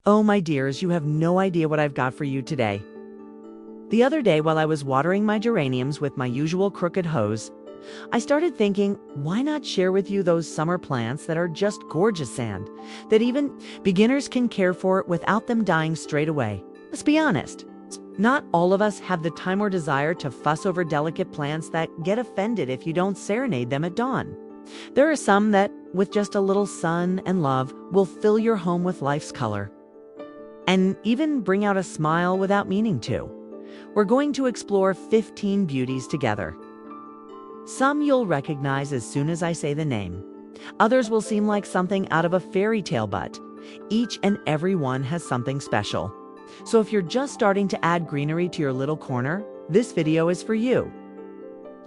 Oh, my dears, you have no idea what I've got for you today. The other day, while I was watering my geraniums with my usual crooked hose, I started thinking, why not share with you those summer plants that are just gorgeous and that even beginners can care for without them dying straight away? Let's be honest. Not all of us have the time or desire to fuss over delicate plants that get offended if you don't serenade them at dawn. There are some that, with just a little sun and love, will fill your home with life's color and even bring out a smile without meaning to. We're going to explore 15 beauties together. Some you'll recognize as soon as I say the name. Others will seem like something out of a fairy tale, but each and every one has something special. So if you're just starting to add greenery to your little corner, this video is for you.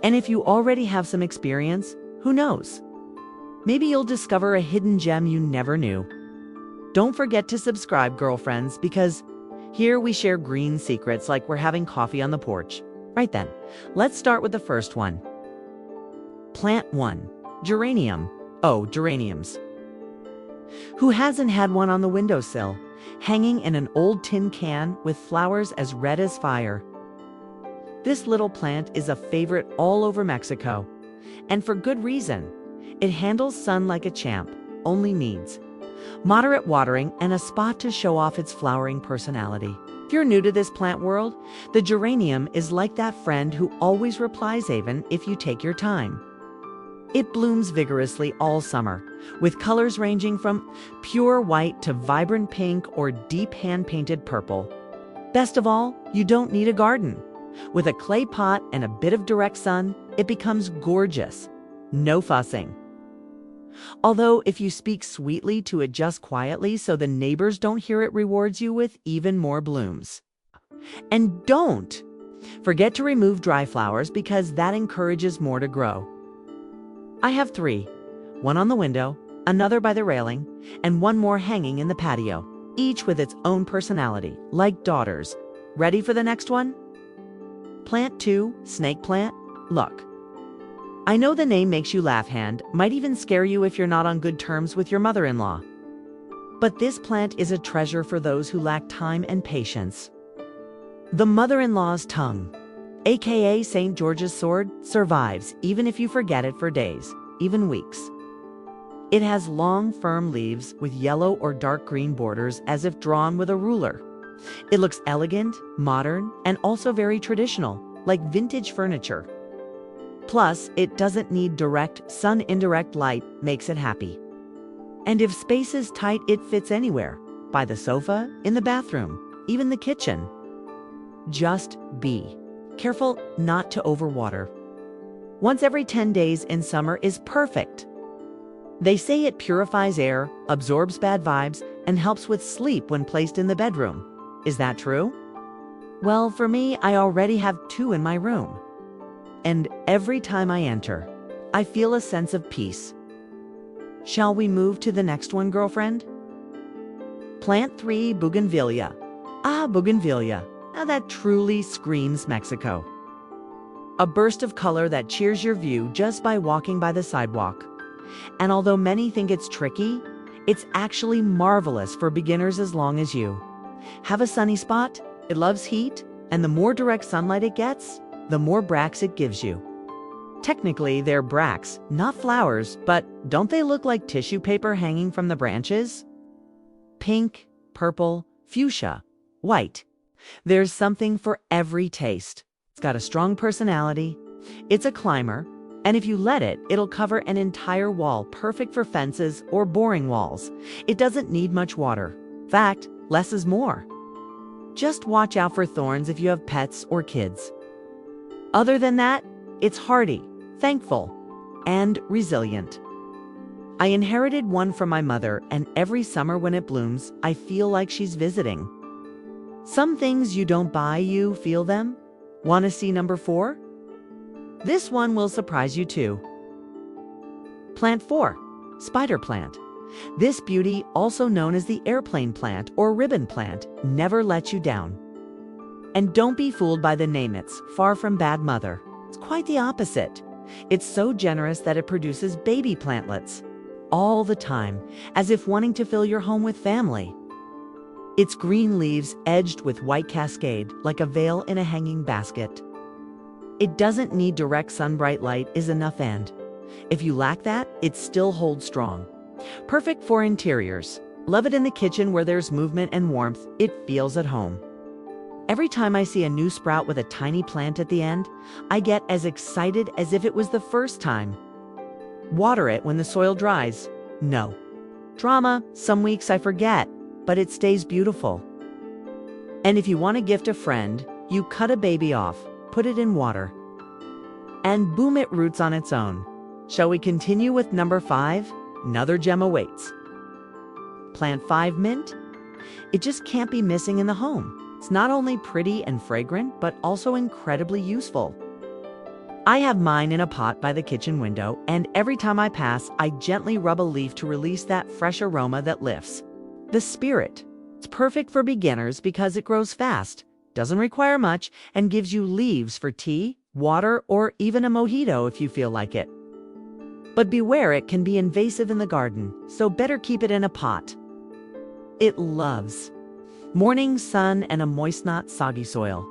And if you already have some experience, who knows? Maybe you'll discover a hidden gem you never knew. Don't forget to subscribe, girlfriends, because here we share green secrets like we're having coffee on the porch. Right then, let's start with the first one. Plant 1. Geranium. Oh, geraniums. Who hasn't had one on the windowsill, hanging in an old tin can with flowers as red as fire? This little plant is a favorite all over Mexico, and for good reason. It handles sun like a champ, only needs moderate watering and a spot to show off its flowering personality. If you're new to this plant world, the geranium is like that friend who always replies even if you take your time. It blooms vigorously all summer, with colors ranging from pure white to vibrant pink or deep hand-painted purple. Best of all, you don't need a garden. With a clay pot and a bit of direct sun, it becomes gorgeous. No fussing. Although if you speak sweetly to it just quietly so the neighbors don't hear it, rewards you with even more blooms. And don't forget to remove dry flowers because that encourages more to grow. I have 3, one on the window, another by the railing, and one more hanging in the patio, each with its own personality, like daughters. Ready for the next one? Plant 2, snake plant. Look. I know the name makes you laugh, and might even scare you if you're not on good terms with your mother-in-law. But this plant is a treasure for those who lack time and patience. The mother-in-law's tongue, aka St. George's sword, survives even if you forget it for days, even weeks. It has long, firm leaves with yellow or dark green borders as if drawn with a ruler. It looks elegant, modern, and also very traditional, like vintage furniture. Plus, it doesn't need direct sun. Indirect light makes it happy. And if space is tight, it fits anywhere, by the sofa, in the bathroom, even the kitchen. Just be careful not to overwater. Once every 10 days in summer is perfect. They say it purifies air, absorbs bad vibes, and helps with sleep when placed in the bedroom. Is that true? Well, for me, I already have 2 in my room. And every time I enter, I feel a sense of peace. Shall we move to the next one, girlfriend? Plant 3, bougainvillea. Ah, bougainvillea. Now that truly screams Mexico. A burst of color that cheers your view just by walking by the sidewalk. And although many think it's tricky, it's actually marvelous for beginners as long as you have a sunny spot, it loves heat, and the more direct sunlight it gets, the more bracts it gives you. Technically, they're bracts, not flowers, but don't they look like tissue paper hanging from the branches? Pink, purple, fuchsia, white. There's something for every taste. It's got a strong personality. It's a climber, and if you let it, it'll cover an entire wall, perfect for fences or boring walls. It doesn't need much water. In fact, less is more. Just watch out for thorns if you have pets or kids. Other than that, it's hardy, thankful, and resilient. I inherited one from my mother, and every summer when it blooms, I feel like she's visiting. Some things you don't buy, you feel them. Want to see number 4? This one will surprise you too. Plant 4, spider plant. This beauty, also known as the airplane plant or ribbon plant, never lets you down. And don't be fooled by the name. It's far from bad mother. It's quite the opposite. It's so generous that it produces baby plantlets all the time, as if wanting to fill your home with family. Its green leaves edged with white cascade like a veil in a hanging basket. It doesn't need direct sun-bright light is enough, and if you lack that, it still holds strong. Perfect for interiors. Love it in the kitchen where there's movement and warmth. It feels at home. Every time I see a new sprout with a tiny plant at the end, I get as excited as if it was the first time. Water it when the soil dries. No drama. Some weeks I forget, but it stays beautiful. And if you want to gift a friend, you cut a baby off, put it in water, and boom, it roots on its own. Shall we continue with number 5? Another gem awaits. Plant 5 mint. It just can't be missing in the home. It's not only pretty and fragrant, but also incredibly useful. I have mine in a pot by the kitchen window, and every time I pass, I gently rub a leaf to release that fresh aroma that lifts the spirit. It's perfect for beginners because it grows fast, doesn't require much, and gives you leaves for tea, water, or even a mojito if you feel like it. But beware, it can be invasive in the garden, so better keep it in a pot. It loves morning sun and a moist, not soggy soil.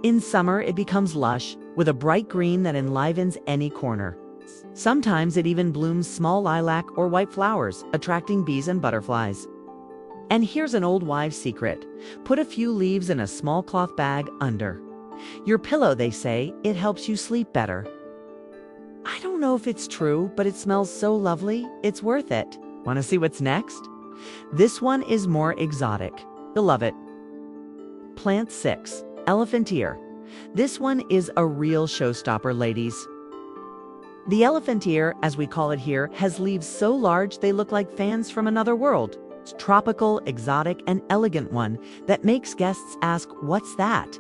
In summer, it becomes lush, with a bright green that enlivens any corner. Sometimes it even blooms small lilac or white flowers, attracting bees and butterflies. And here's an old wives' secret. Put a few leaves in a small cloth bag under your pillow, they say. It helps you sleep better. I don't know if it's true, but it smells so lovely, it's worth it. Want to see what's next? This one is more exotic. You'll love it. Plant 6, elephant ear. This one is a real showstopper, ladies. The elephant ear, as we call it here, has leaves so large they look like fans from another world. It's tropical, exotic, and elegant one that makes guests ask, what's that?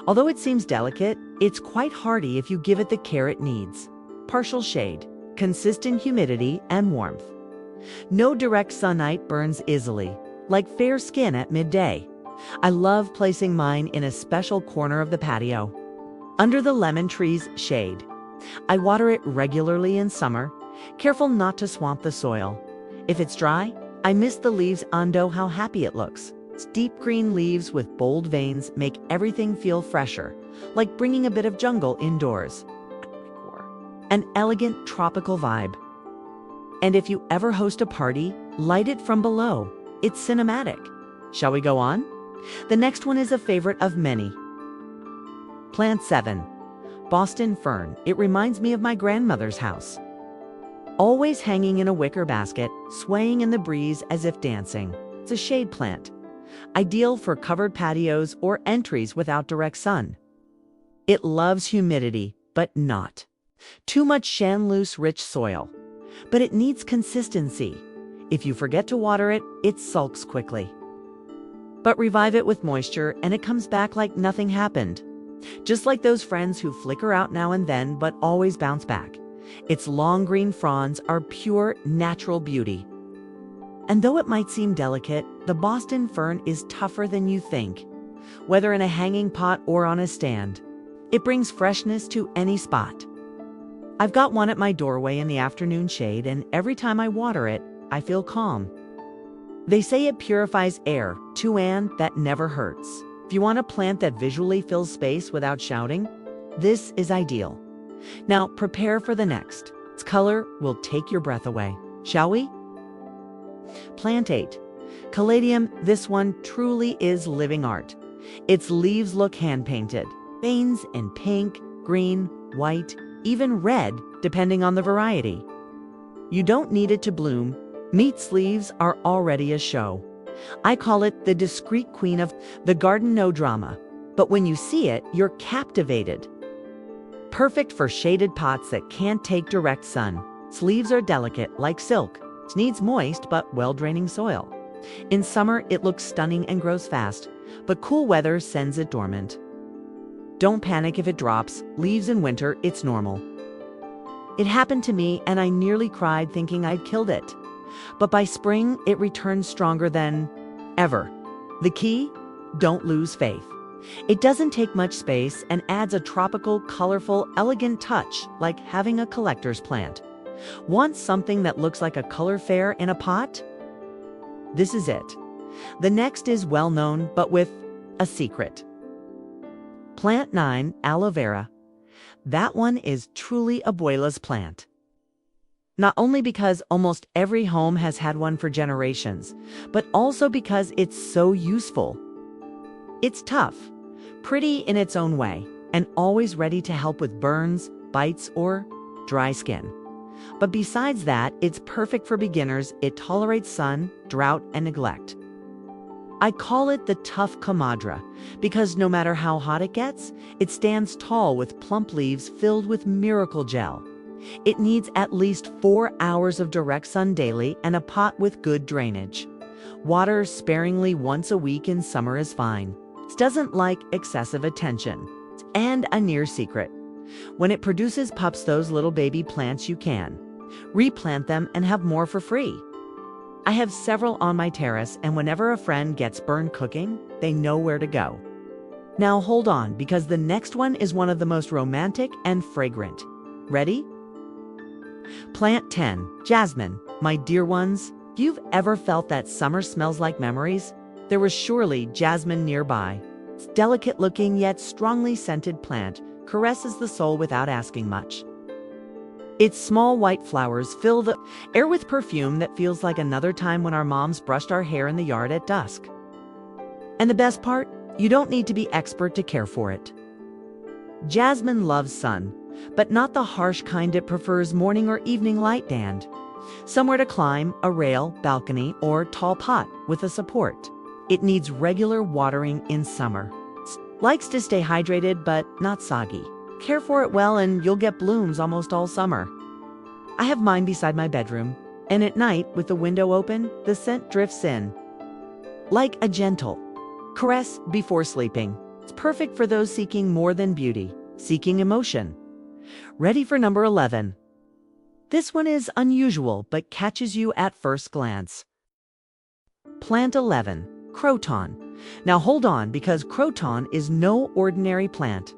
Although it seems delicate, it's quite hardy if you give it the care it needs. Partial shade, consistent humidity, and warmth. No direct sunlight burns easily, like fair skin at midday. I love placing mine in a special corner of the patio, under the lemon tree's shade. I water it regularly in summer, careful not to swamp the soil. If it's dry, I mist the leaves onto how happy it looks. Its deep green leaves with bold veins make everything feel fresher, like bringing a bit of jungle indoors. An elegant tropical vibe. And if you ever host a party, light it from below. It's cinematic. Shall we go on? The next one is a favorite of many. Plant 7, Boston fern. It reminds me of my grandmother's house. Always hanging in a wicker basket, swaying in the breeze as if dancing. It's a shade plant, ideal for covered patios or entries without direct sun. It loves humidity, but not too much loose, rich soil. But it needs consistency. If you forget to water it, it sulks quickly. But revive it with moisture and it comes back like nothing happened. Just like those friends who flicker out now and then but always bounce back. Its long green fronds are pure, natural beauty. And though it might seem delicate, the Boston fern is tougher than you think. Whether in a hanging pot or on a stand, it brings freshness to any spot. I've got one at my doorway in the afternoon shade, and every time I water it, I feel calm. They say it purifies air, too, and that never hurts. If you want a plant that visually fills space without shouting, this is ideal. Now prepare for the next. Its color will take your breath away. Shall we? Plant 8, Caladium. This one truly is living art. Its leaves look hand-painted. Veins in pink, green, white, even red, depending on the variety. You don't need it to bloom. Meat's leaves are already a show. I call it the discreet queen of the garden, no drama. But when you see it, you're captivated. Perfect for shaded pots that can't take direct sun. Its leaves are delicate, like silk. It needs moist but well-draining soil. In summer, it looks stunning and grows fast, but cool weather sends it dormant. Don't panic if it drops leaves in winter, it's normal. It happened to me and I nearly cried thinking I'd killed it. But by spring, it returns stronger than ever. The key? Don't lose faith. It doesn't take much space and adds a tropical, colorful, elegant touch, like having a collector's plant. Want something that looks like a color fair in a pot? This is it. The next is well known, but with a secret. Plant 9, aloe vera. That one is truly abuela's plant. Not only because almost every home has had one for generations, but also because it's so useful. It's tough, pretty in its own way, and always ready to help with burns, bites, or dry skin. But besides that, it's perfect for beginners. It tolerates sun, drought, and neglect. I call it the tough comadre because no matter how hot it gets, it stands tall with plump leaves filled with miracle gel. It needs at least 4 hours of direct sun daily and a pot with good drainage. Water sparingly once a week in summer is fine. It doesn't like excessive attention. And a near secret. When it produces pups, those little baby plants, you can replant them and have more for free. I have several on my terrace, and whenever a friend gets burned cooking, they know where to go. Now hold on, because the next one is one of the most romantic and fragrant. Ready? Plant 10, jasmine. My dear ones, if you've ever felt that summer smells like memories, there was surely jasmine nearby. It's delicate looking yet strongly scented plant, caresses the soul without asking much. Its small white flowers fill the air with perfume that feels like another time when our moms brushed our hair in the yard at dusk. And the best part, you don't need to be expert to care for it. Jasmine loves sun, but not the harsh kind. It prefers morning or evening light and somewhere to climb, a rail, balcony, or tall pot with a support. It needs regular watering in summer. Likes to stay hydrated but not soggy. Care for it well and you'll get blooms almost all summer. I have mine beside my bedroom, and at night, with the window open, the scent drifts in. Like a gentle caress before sleeping. It's perfect for those seeking more than beauty, seeking emotion. Ready for number 11. This one is unusual but catches you at first glance. Plant 11, croton. Now hold on, because croton is no ordinary plant.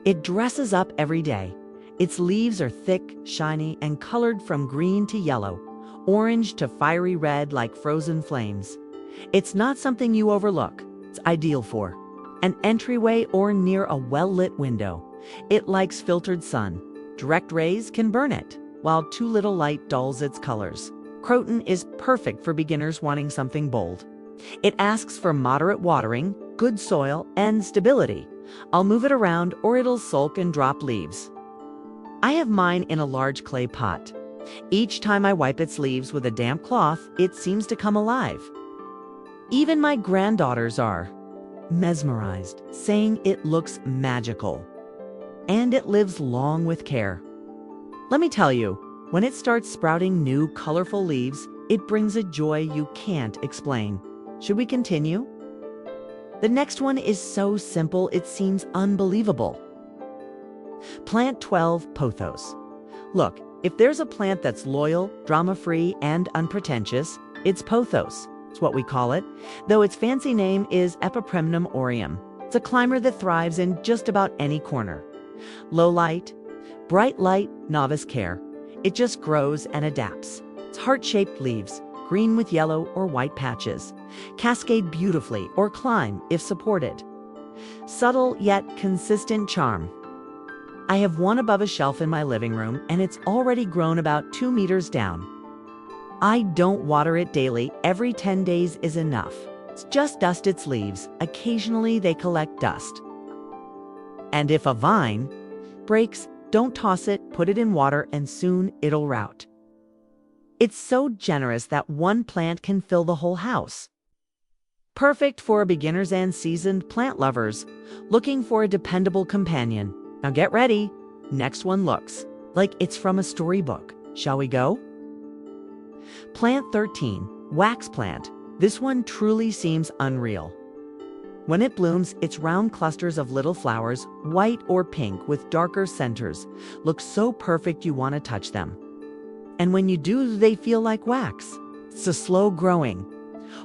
It dresses up every day. Its leaves are thick, shiny, and colored from green to yellow, orange to fiery red like frozen flames. It's not something you overlook. It's ideal for an entryway or near a well-lit window. It likes filtered sun. Direct rays can burn it, while too little light dulls its colors. Croton is perfect for beginners wanting something bold. It asks for moderate watering, good soil, and stability. I'll move it around or it'll sulk and drop leaves. I have mine in a large clay pot. Each time I wipe its leaves with a damp cloth, it seems to come alive. Even my granddaughters are mesmerized, saying it looks magical. And it lives long with care. Let me tell you, when it starts sprouting new, colorful leaves, it brings a joy you can't explain. Should we continue? The next one is so simple it seems unbelievable. Plant 12, pothos. Look, if there's a plant that's loyal, drama-free, and unpretentious, it's pothos. It's what we call it, though its fancy name is Epipremnum aureum. It's a climber that thrives in just about any corner. Low light, bright light, novice care. It just grows and adapts. Its heart-shaped leaves, green with yellow or white patches, cascade beautifully or climb if supported. Subtle yet consistent charm. I have one above a shelf in my living room, and it's already grown about 2 meters down. I don't water it daily. Every 10 days is enough. It's just dust its leaves. Occasionally they collect dust. And if a vine breaks, don't toss it, put it in water, and soon it'll rout. It's so generous that one plant can fill the whole house. Perfect for beginners and seasoned plant lovers looking for a dependable companion. Now get ready. Next one looks like it's from a storybook. Shall we go? Plant 13, wax plant. This one truly seems unreal. When it blooms, its round clusters of little flowers, white or pink with darker centers, look so perfect you want to touch them. And when you do, they feel like wax. It's a slow-growing,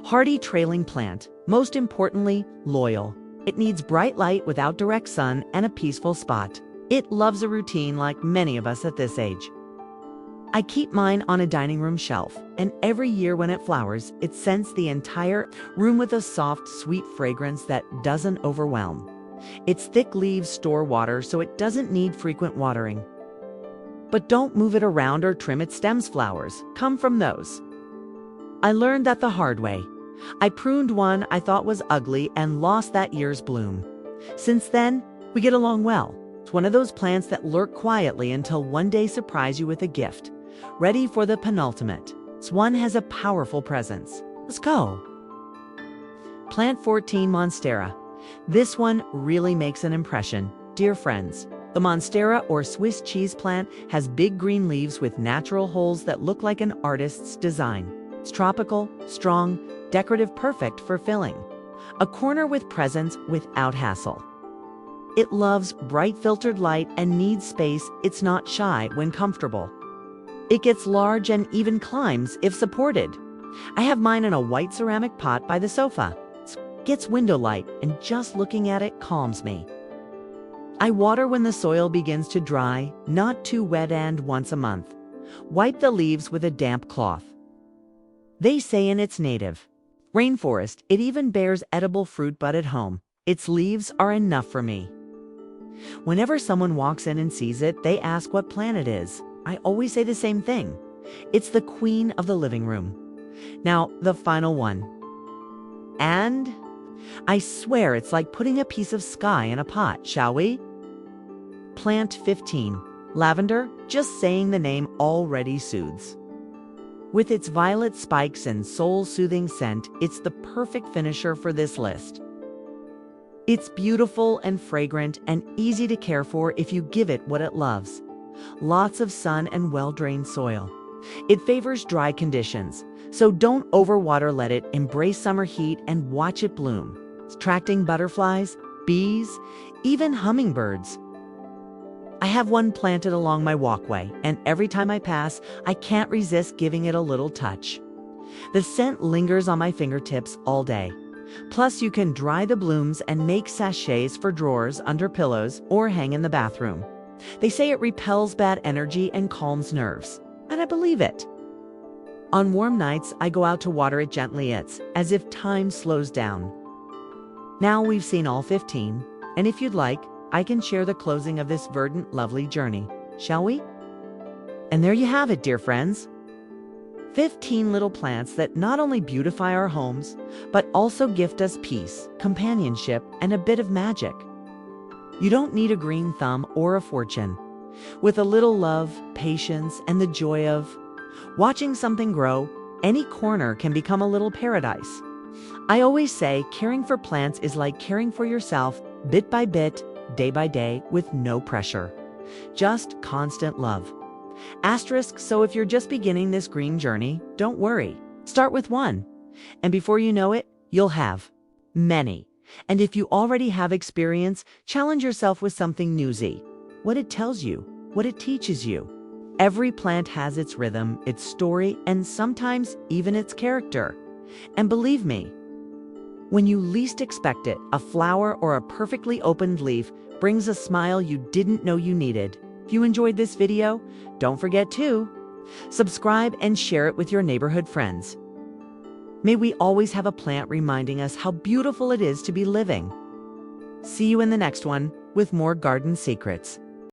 hardy trailing plant. Most importantly, loyal. It needs bright light without direct sun and a peaceful spot. It loves a routine like many of us at this age. I keep mine on a dining room shelf, and every year when it flowers, it scents the entire room with a soft, sweet fragrance that doesn't overwhelm. Its thick leaves store water, so it doesn't need frequent watering. But don't move it around or trim its stems. Flowers come from those. I learned that the hard way. I pruned one I thought was ugly and lost that year's bloom. Since then, we get along well. It's one of those plants that lurk quietly until one day surprise you with a gift. Ready for the penultimate. This one has a powerful presence. Let's go. Plant 14, Monstera. This one really makes an impression. Dear friends, the Monstera or Swiss cheese plant has big green leaves with natural holes that look like an artist's design. It's tropical, strong, decorative, perfect for filling. A corner with presence without hassle. It loves bright filtered light and needs space. It's not shy when comfortable. It gets large and even climbs if supported. I have mine in a white ceramic pot by the sofa. It gets window light, and just looking at it calms me. I water when the soil begins to dry, not too wet, and once a month. Wipe the leaves with a damp cloth. They say in its native rainforest, it even bears edible fruit, but at home, its leaves are enough for me. Whenever someone walks in and sees it, they ask what plant it is. I always say the same thing. It's the queen of the living room. Now, the final one. And I swear it's like putting a piece of sky in a pot, shall we? Plant 15. Lavender, just saying the name already soothes. With its violet spikes and soul-soothing scent, it's the perfect finisher for this list. It's beautiful and fragrant and easy to care for if you give it what it loves. Lots of sun and well-drained soil. It favors dry conditions, so don't overwater. Let it embrace summer heat and watch it bloom. It's attracting butterflies, bees, even hummingbirds. I have one planted along my walkway, and every time I pass, I can't resist giving it a little touch. The scent lingers on my fingertips all day. Plus, you can dry the blooms and make sachets for drawers, under pillows, or hang in the bathroom. They say it repels bad energy and calms nerves, and I believe it. On warm nights, I go out to water it gently. It's as if time slows down. Now we've seen all 15, and if you'd like, I can share the closing of this verdant, lovely journey, shall we? And there you have it, dear friends. 15 little plants that not only beautify our homes, but also gift us peace, companionship, and a bit of magic. You don't need a green thumb or a fortune. With a little love, patience, and the joy of watching something grow, any corner can become a little paradise. I always say caring for plants is like caring for yourself, bit by bit, day by day, with no pressure. Just constant love. Asterisk, so if you're just beginning this green journey, don't worry. Start with one. And before you know it, you'll have many. And if you already have experience, challenge yourself with something newsy. What it tells you, what it teaches you. Every plant has its rhythm, its story, and sometimes even its character. And believe me, when you least expect it, a flower or a perfectly opened leaf brings a smile you didn't know you needed. If you enjoyed this video, don't forget to subscribe and share it with your neighborhood friends. May we always have a plant reminding us how beautiful it is to be living. See you in the next one with more garden secrets.